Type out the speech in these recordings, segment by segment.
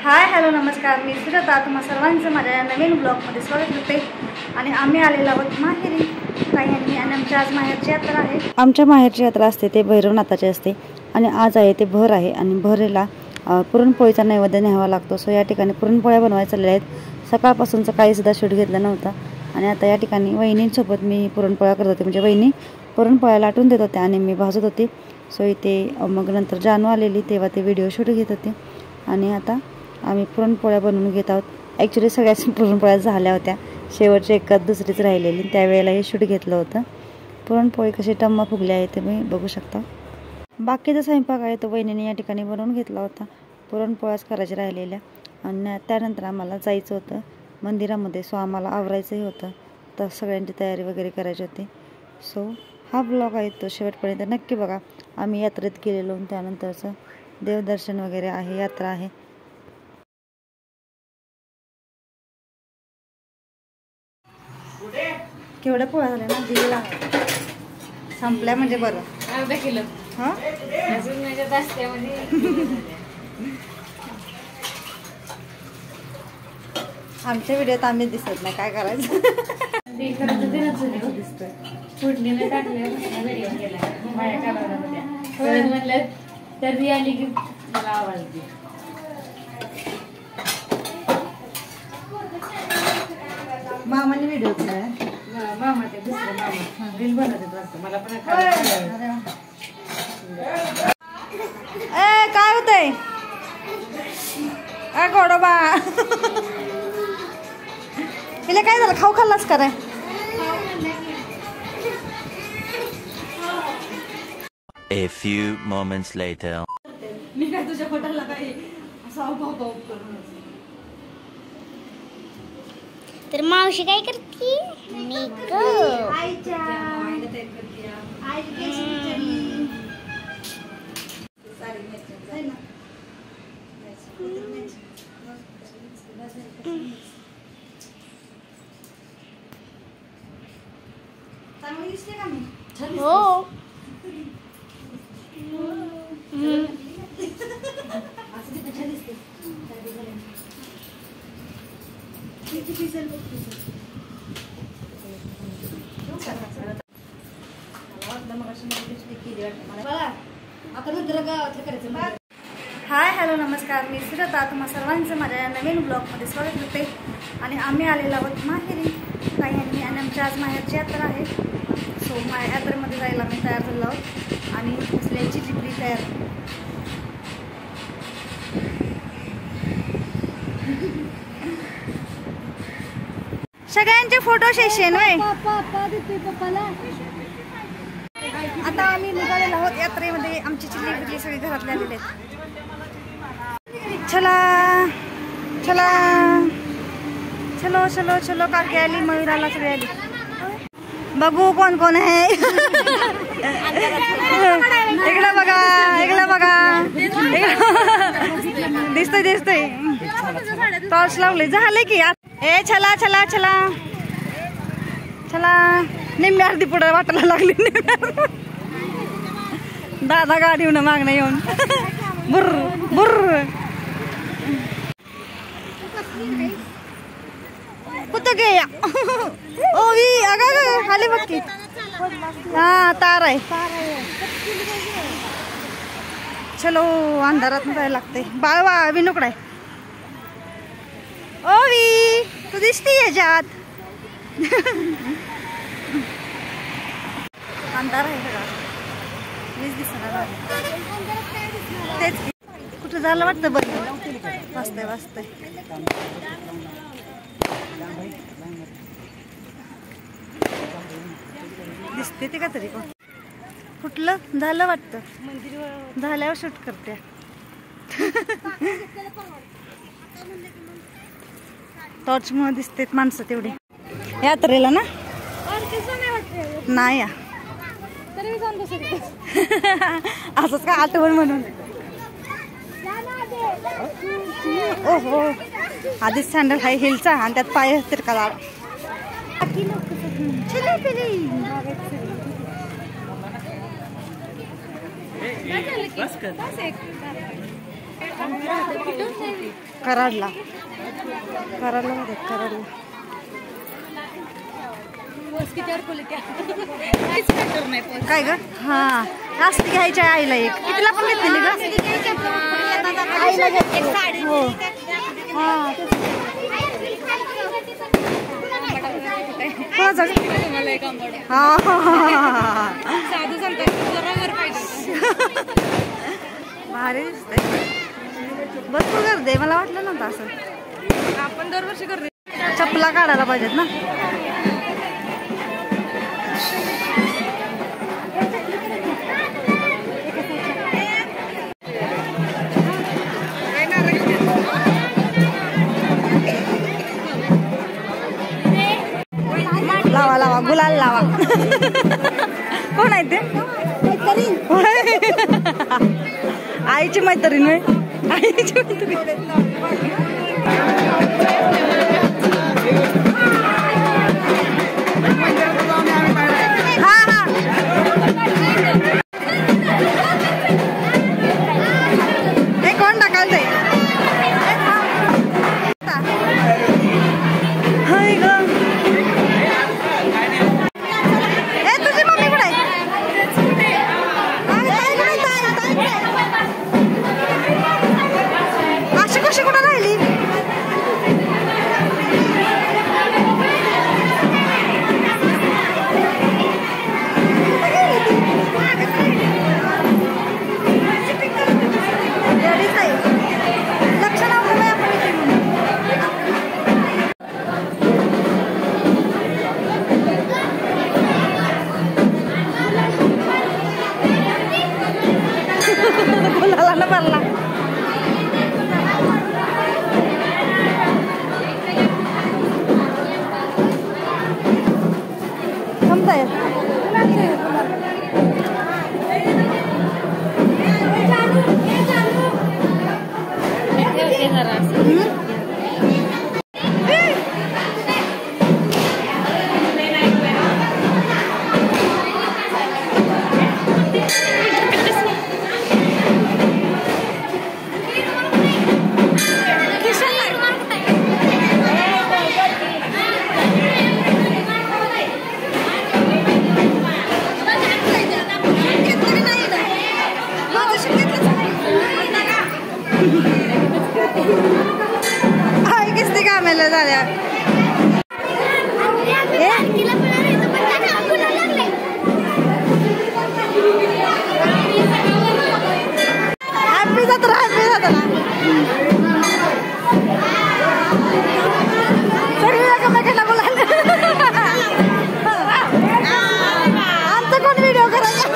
Hi hello नमस्कार, मी सुजाता तुम्हा सर्वांचं माझ्या या नवीन ब्लॉगमध्ये स्वागत करते। आणि आम्ही आलेलो आहोत माहेरी काही आणि आमच्या आज माहेरची यात्रा आहे। आमच्या माहेरची यात्रा असते ते भैरवनाथाची असते आणि आज आहे ते भर आहे आणि भरेला पुरणपोळीचा नैवेद्य न्यावा लागतो। सो या ठिकाणी पुरणपोळ्या बनवायला चालल्या आहेत। सकाळपासूनचं काही सुद्धा शूट घेतलं नव्हतं आणि आता या ठिकाणी वहिनींसोबत मी पुरणपोळ्या करत होते, म्हणजे वहिनी पुरणपोळ्या लाटून देत होत्या आणि मी भाजत होते। सो इथे मग नंतर जानू आलेली तेव्हा ते व्हिडिओ शूट घेत होते आणि आता आम्ही पुरणपोळ्या बनवून घेत आहोत। ॲक्च्युली सगळ्याच पुरणपोळ्या झाल्या होत्या, शेवटची एकच दुसरीच राहिलेली, त्यावेळेला हे शूट घेतलं होतं। पुरणपोळी कशी टम्मा फुगली आहे ते तुम्ही बघू शकता। बाकीचा स्वयंपाक आहे तो वहिनीने या ठिकाणी बनवून घेतला होता, पुरणपोळ्याच करायच्या राहिलेल्या। आणि त्यानंतर आम्हाला जायचं होतं मंदिरामध्ये, सो आम्हाला आवरायचंही होतं, तर सगळ्यांची तयारी वगैरे करायची होती। सो हा ब्लॉग आहे तो शेवटपर्यंत नक्की बघा। आम्ही यात्रेत गेलेलो, त्यानंतरचं देवदर्शन वगैरे आहे, यात्रा आहे। केवढ्या पोळ्या झाल्या ना, दिला संपल्या म्हणजे बरं। अर्धा किलो हां अजून माझ्या दास्त्यामध्ये आमच्या व्हिडिओत आम्ही दिसत नाही, काय करायचं। ते खरं तर दिनच दिसतोय, फोडणीने टाकल्यावर व्हिडिओ केला माझ्या कानामध्ये, परत म्हटलं तर ती आली की मला आवाज दे। मामाने व्हिडिओ केला, मामा ते दुसरं मामा बिल बनवत वाटतं, मला पण काय होतंय गोडोबा। तिला काय झालं, खाऊ खाल्लास का रे? A few moments later. मी काय तुझ्या पोटाला काही असं भाऊ तर मावशी काय करते? मेकअप। चांगली दिसते का मी? हो असं किती छान दिसते। हाय हॅलो नमस्कार, मी सुजाता तुम्हा सर्वांचं माझ्या या नवीन ब्लॉगमध्ये स्वागत करते। आणि आम्ही आलेलो आहोत माहेरी काही आणि आमच्या आज माहेरची यात्रा आहे। सो यात्रेमध्ये जायला आम्ही तयार झालो आहोत आणि बसल्याची जिबली तयार। सगळ्यांचे फोटो सेशन वय। आता आम्ही निघालेलो आहोत यात्रेमध्ये, आमची चिल्ली बिल्ली सगळी घरातले आलेले आहेत। चला चला चलो चलो चलो, काकी आली, मयूराला सगळी आली। बघू कोण कोण आहे। इकडे बघा, इकडे बघा, दिसतोय दिसतोय, टॉर्च लावली, झाले की। ए चला चला चला चला, निम्मी अर्धी पुढे वाटायला लागली। दादा गाडीहून मागणं येऊन बुर्र बुर्र कुठं गेया ओवी, अगं खाली बघ की, हा तार आहे। चलो अंधारात जायला लागते। बाळवा विनुकडे आहे, ओवी तू दिसती याच्यात। अंधार आहे सगळा, मीच दिसणार तेच कुठं झालं वाटतं बघ, वाजतंय वाजतंय। दिसते ते का तरी कोण कुठलं झालं वाटतं, झाल्यावर शूट करते। टॉर्च मुळे दिसते माणसं तेवढी यात्रेला ना, नाही असंच का आठवण म्हणून। ओहो आधीच सँडल हाय हिलचा आणि त्यात पाय तिरका लाड। बस कर कराडला होते कराडला. काय ग? हा असती घ्यायची आहे आईला एक. कितीला पण घेतलेली ग? आईला घेतली. हो हा भारी दिसतंय. भरपूर गर्दी आहे. मला वाटलं नव्हतं असं. आपण दरवर्षी गर्दी. चपला काढायला पाहिजेत ना. लावा लावा गुलाल लावा. कोण आहे ते? आईची मैत्रीण होय. आईची मैत्रीण. हा हा हे कोण टाकाल ते? हाय ग. तुझी मम्मी कुठे आहे? अशी कशी कुठं राहिली? किसती कामाला झाल्या. हॅपी जत्रा हॅपी जत्रा. सगळी एकमेकांना बोलायला. आमचा कोण व्हिडिओ करायचा?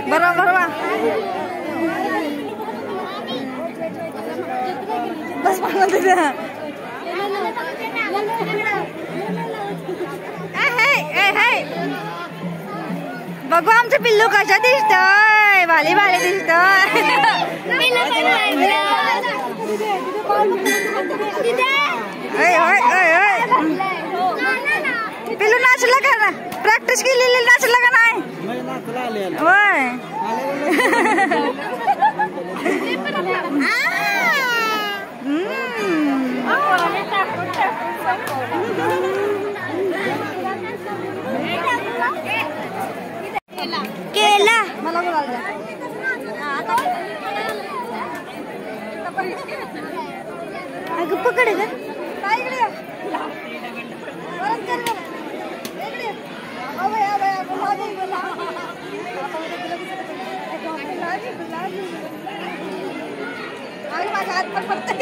बरोबर बस म्हणून तिथं. बघू आमचं पिल्लू कशा दिसतोय. भाली भाली दिसतोय. पिल्लू नाचलं का ना? प्रॅक्टिस केलेली नाचलं का नाही? होय. केला मला बोलायला अगं पकड ग माझा हात पण पडतोय.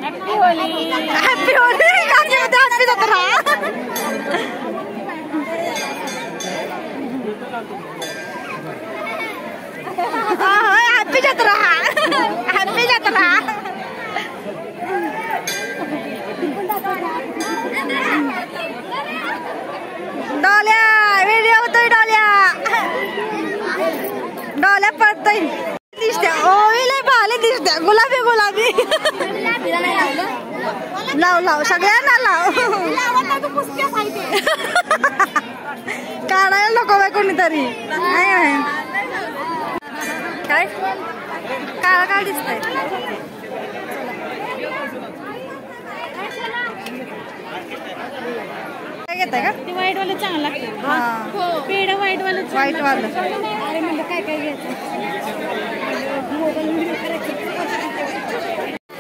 हॅपी होली हॅपी जत्रा हॅपी जत्रा. डोल्या व्हिडिओ होतोय. डोल्या पडतोय. दिसत्या ओळीला भाले दिसत्या. गुलाबी गुलाबी लाव लाव सगळ्यांना लाव. काढायला नको बाय कोणीतरी. काय काळा काळ दिसतंय. काय घेताय का? ते व्हाईट वाला चांगलं लागतं. पेढा व्हाईट वाला. व्हाईट वाला अरे म्हणजे काय काय घ्यायचं.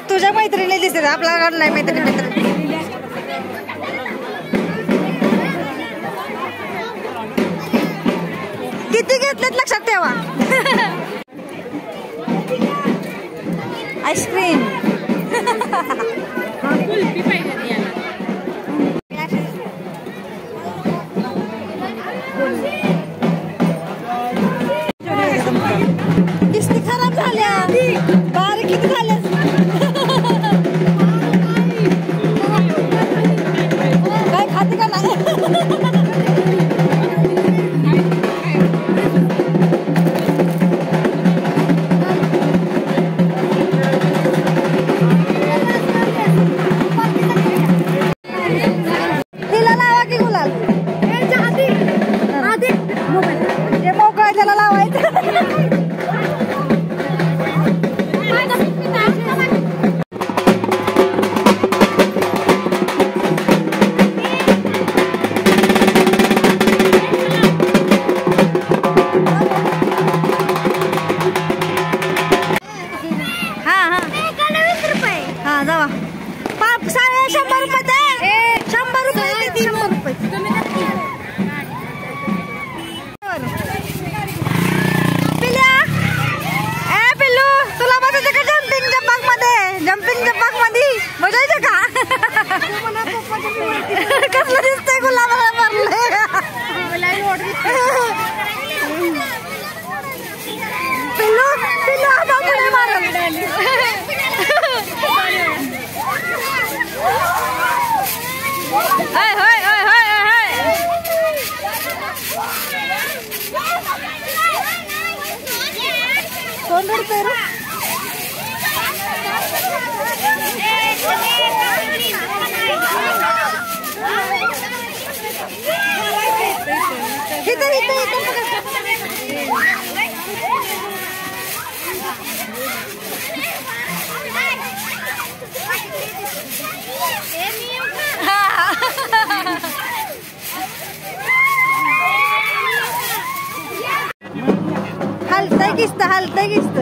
तुझ्या मैत्रिणी दिसते आपल्याला नाही मैत्रिणी. किती घेतलेत लक्षात ठेवा. आईस्क्रीम कुल्फी पाहिजे याला. किस्ती खराब झाल्या. बारीक किती झाल्या. काय खाते का नाही. तिला लावा की गुलाल. जे मोकळा त्याला लावायचं. हा जावा. 100 रुपये दे. 100 रुपये दे. 100 रुपये. पिल्या ए पिल्लू तुला बसायचं का जम्पिंग जपाक मध्ये? जम्पिंग जपाक मध्ये बसायचं का? कसलं दिसतंय गुलाबाला मारलंय. पिल्लू पिल्लू आता पुढे मारल. हाय हाय हाय हाय हाय. कोण रडतंय रे? इथं इथं हलतंय किस्त हलतंय किस्त.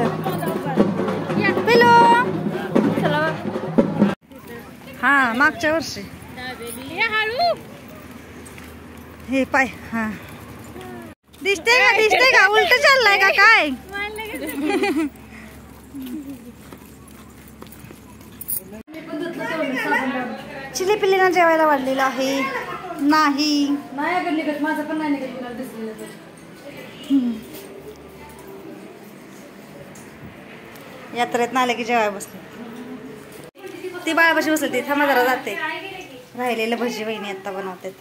पिलो हा मागच्या वर्षी हे पाय. हा दिसते का उलट चाललाय का काय? चिली पिल्लीनं जेवायला वाढलेलं आहे नाही. नाही अगं निघत, माझं पण नाही निघत कुणाला दिसलेलं तर. यात्रेत ना आले की जेवाय बसले. ती बाळापाशी बसली ती थांबा जरा जाते. राहिलेलं भजी वहिनी आता बनवतात.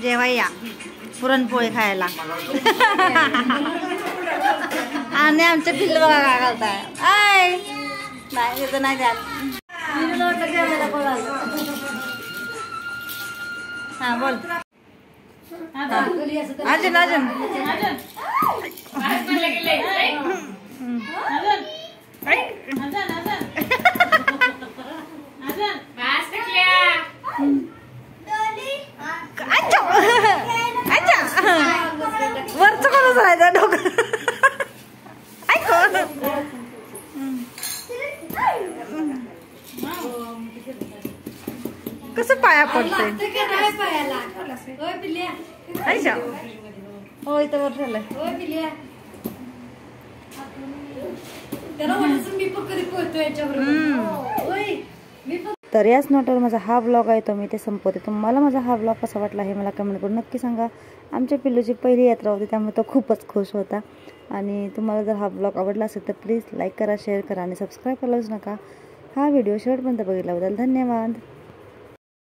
जेवाया पुरणपोळी खायला. आणि आमच्या पिल्लू बघा काय घालताय. आय नाही तिथं नाही द्याल. हा बोल अजून अजून वरच कोणच राहायचं डोकं. कसं पाया पडतंय. हो इथं वर ठेवलंय. तर याच नोटवर माझा हा ब्लॉग आहे तो मी ते संपवते. तुम्हाला माझा हा ब्लॉग कसा वाटला हे मला कमेंट करून नक्की सांगा. आमच्या पिल्लूची पहिली यात्रा होती त्यामुळे तो खूपच खुश होता. आणि तुम्हाला जर हा ब्लॉग आवडला असेल तर प्लीज लाईक करा, शेअर करा आणि सबस्क्राईब करायलाच नका. हा व्हिडिओ शेवटपर्यंत बघितल्याबद्दल धन्यवाद.